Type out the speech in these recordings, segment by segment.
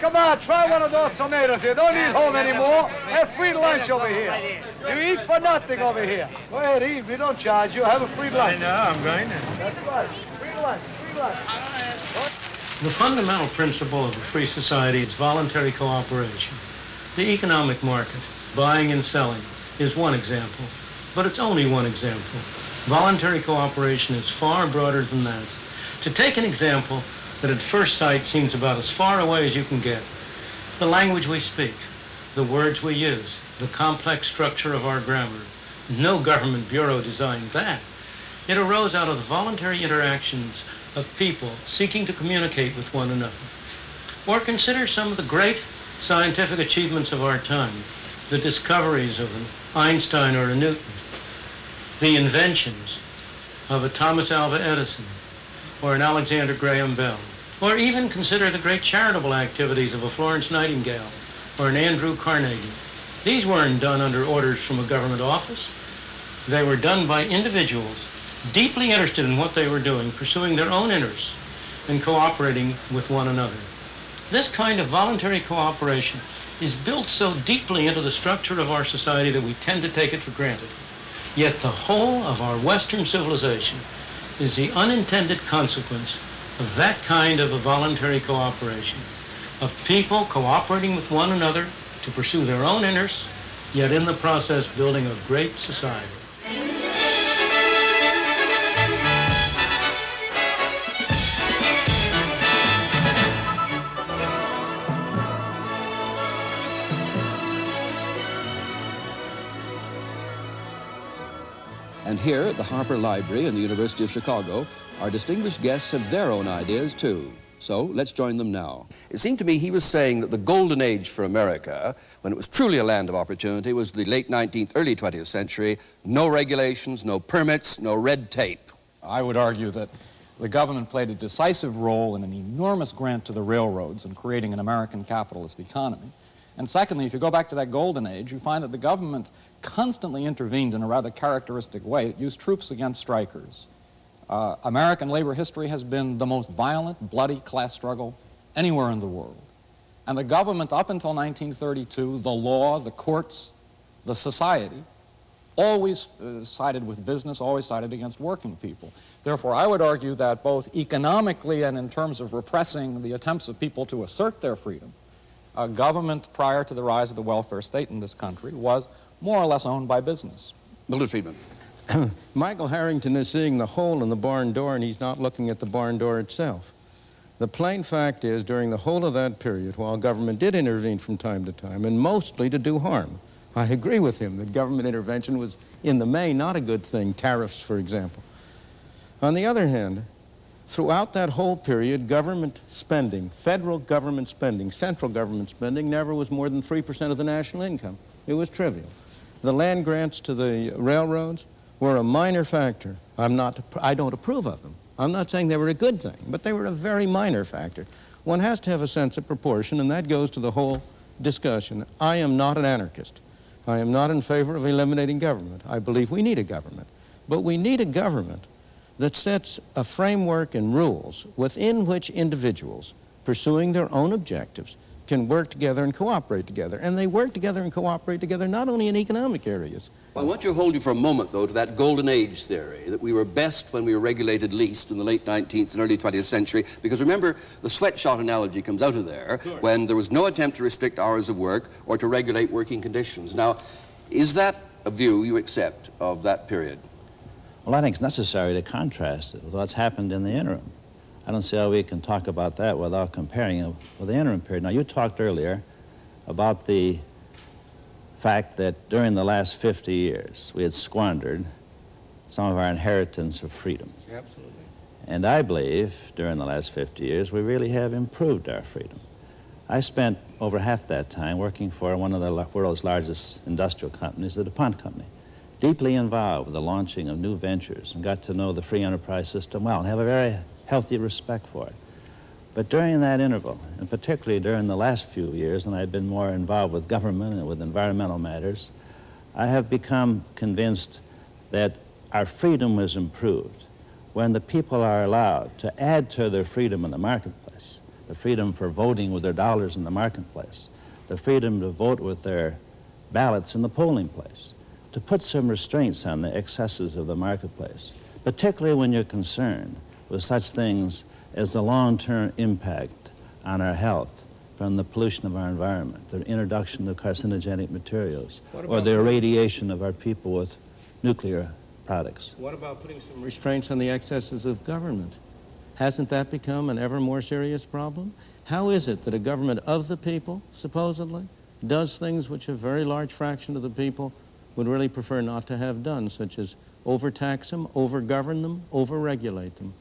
come on, try one of those tomatoes here. Don't eat home anymore. Have free lunch over here. You eat for nothing over here. Go ahead, eat. We don't charge you. Have a free lunch. I know, I'm going to. That's right. Free lunch, free lunch. The fundamental principle of a free society is voluntary cooperation. The economic market, buying and selling, is one example, but it's only one example. Voluntary cooperation is far broader than that. To take an example that at first sight seems about as far away as you can get, the language we speak, the words we use, the complex structure of our grammar. No government bureau designed that. It arose out of the voluntary interactions of people seeking to communicate with one another. Or consider some of the great scientific achievements of our time, the discoveries of an Einstein or a Newton, the inventions of a Thomas Alva Edison or an Alexander Graham Bell, or even consider the great charitable activities of a Florence Nightingale or an Andrew Carnegie. These weren't done under orders from a government office. They were done by individuals deeply interested in what they were doing, pursuing their own interests and cooperating with one another. This kind of voluntary cooperation is built so deeply into the structure of our society that we tend to take it for granted. Yet the whole of our Western civilization is the unintended consequence of that kind of a voluntary cooperation, of people cooperating with one another to pursue their own interests, yet in the process building a great society. And here at the Harper Library in the University of Chicago, our distinguished guests have their own ideas too. So let's join them now. It seemed to me he was saying that the golden age for America, when it was truly a land of opportunity, was the late 19th, early 20th century. No regulations, no permits, no red tape. I would argue that the government played a decisive role in an enormous grant to the railroads in creating an American capitalist economy. And secondly, if you go back to that golden age, you find that the government constantly intervened in a rather characteristic way. It used troops against strikers. American labor history has been the most violent, bloody class struggle anywhere in the world. And the government, up until 1932, the law, the courts, the society, always sided with business, always sided against working people. Therefore, I would argue that both economically and in terms of repressing the attempts of people to assert their freedom, government prior to the rise of the welfare state in this country was more or less owned by business. Milton Friedman. Michael Harrington is seeing the hole in the barn door, and he's not looking at the barn door itself. The plain fact is, during the whole of that period, while government did intervene from time to time, and mostly to do harm, I agree with him that government intervention was, in the main, not a good thing, tariffs, for example. On the other hand, throughout that whole period, government spending, federal government spending, central government spending, never was more than 3% of the national income. It was trivial. The land grants to the railroads were a minor factor. I don't approve of them. I'm not saying they were a good thing, but they were a very minor factor. One has to have a sense of proportion, and that goes to the whole discussion. I am not an anarchist. I am not in favor of eliminating government. I believe we need a government. But we need a government that sets a framework and rules within which individuals, pursuing their own objectives, can work together and cooperate together. And they work together and cooperate together not only in economic areas. I want to hold you for a moment, though, to that golden age theory, that we were best when we were regulated least in the late 19th and early 20th century, because remember, the sweatshop analogy comes out of there, sure, when there was no attempt to restrict hours of work or to regulate working conditions. Now, is that a view you accept of that period? Well, I think it's necessary to contrast it with what's happened in the interim. I don't see how we can talk about that without comparing it with the interim period. Now, you talked earlier about the fact that during the last 50 years, we had squandered some of our inheritance of freedom. Absolutely. And I believe during the last 50 years, we really have improved our freedom. I spent over half that time working for one of the world's largest industrial companies, the DuPont Company, deeply involved with the launching of new ventures, and got to know the free enterprise system well and have a very healthy respect for it. But during that interval, and particularly during the last few years, when I've been more involved with government and with environmental matters, I have become convinced that our freedom was improved when the people are allowed to add to their freedom in the marketplace the freedom for voting with their dollars in the marketplace, the freedom to vote with their ballots in the polling place, to put some restraints on the excesses of the marketplace, particularly when you're concerned with such things as the long-term impact on our health from the pollution of our environment, the introduction of carcinogenic materials, or the irradiation of our people with nuclear products. What about putting some restraints on the excesses of government? Hasn't that become an ever more serious problem? How is it that a government of the people, supposedly, does things which a very large fraction of the people would really prefer not to have done, such as overtax them, overgovern them, overregulate them?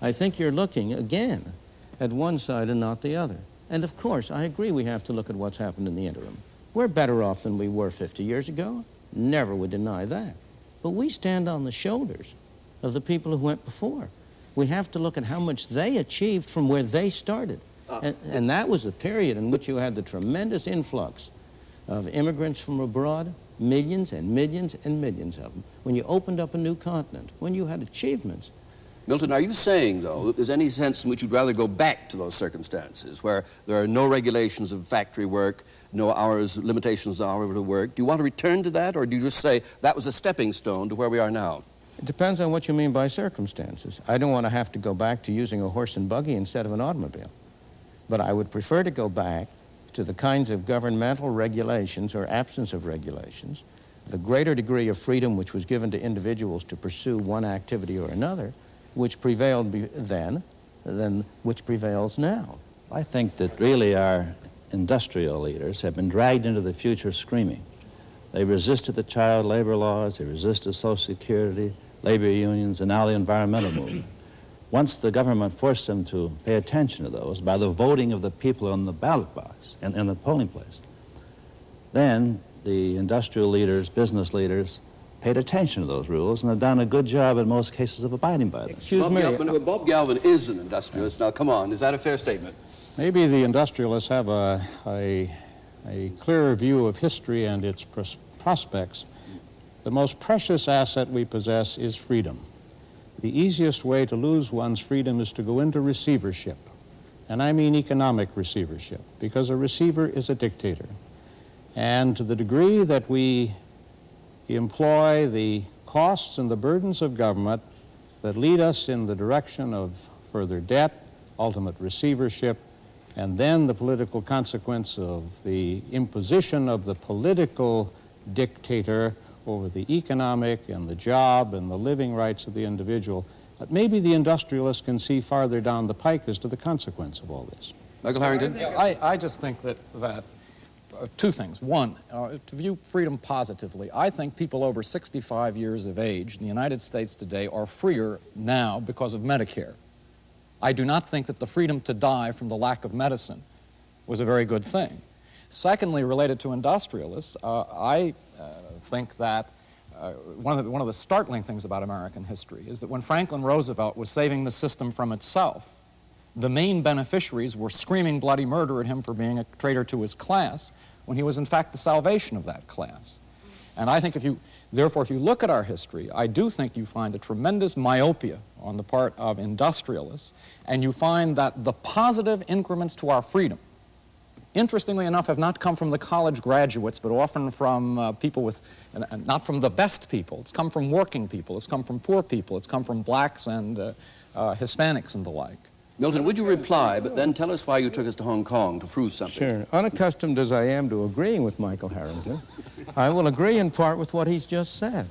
I think you're looking, again, at one side and not the other. And of course, I agree we have to look at what's happened in the interim. We're better off than we were 50 years ago. Never would deny that. But we stand on the shoulders of the people who went before. We have to look at how much they achieved from where they started. And that was a period in which you had the tremendous influx of immigrants from abroad, millions and millions and millions of them. When you opened up a new continent, when you had achievements. Milton, are you saying, though, that there's any sense in which you'd rather go back to those circumstances where there are no regulations of factory work, no hours, limitations on hours of work? Do you want to return to that, or do you just say that was a stepping stone to where we are now? It depends on what you mean by circumstances. I don't want to have to go back to using a horse and buggy instead of an automobile. But I would prefer to go back to the kinds of governmental regulations or absence of regulations, the greater degree of freedom which was given to individuals to pursue one activity or another, which prevailed then than which prevails now. I think that really our industrial leaders have been dragged into the future screaming. They resisted the child labor laws, they resisted Social Security, labor unions, and now the environmental movement. Once the government forced them to pay attention to those by the voting of the people on the ballot box and in the polling place, then the industrial leaders, business leaders, paid attention to those rules and have done a good job in most cases of abiding by them. Excuse me. Bob Galvin is an industrialist. Now, come on, is that a fair statement? Maybe the industrialists have a clearer view of history and its prospects. The most precious asset we possess is freedom. The easiest way to lose one's freedom is to go into receivership. And I mean economic receivership, because a receiver is a dictator. And to the degree that we employ the costs and the burdens of government that lead us in the direction of further debt, ultimate receivership, and then the political consequence of the imposition of the political dictator over the economic and the job and the living rights of the individual, maybe the industrialists can see farther down the pike as to the consequence of all this. Michael Harrington? I just think that two things. One, to view freedom positively, I think people over 65 years of age in the United States today are freer now because of Medicare. I do not think that the freedom to die from the lack of medicine was a very good thing. Secondly, related to industrialists, I think that one of the startling things about American history is that when Franklin Roosevelt was saving the system from itself, the main beneficiaries were screaming bloody murder at him for being a traitor to his class, when he was in fact the salvation of that class. And I think therefore, if you look at our history, I do think you find a tremendous myopia on the part of industrialists, and you find that the positive increments to our freedom, interestingly enough, have not come from the college graduates, but often from people with, not from the best people. It's come from working people, it's come from poor people, it's come from blacks and Hispanics and the like. Milton, would you reply, but then tell us why you took us to Hong Kong to prove something? Sure. Unaccustomed as I am to agreeing with Michael Harrington, I will agree in part with what he's just said.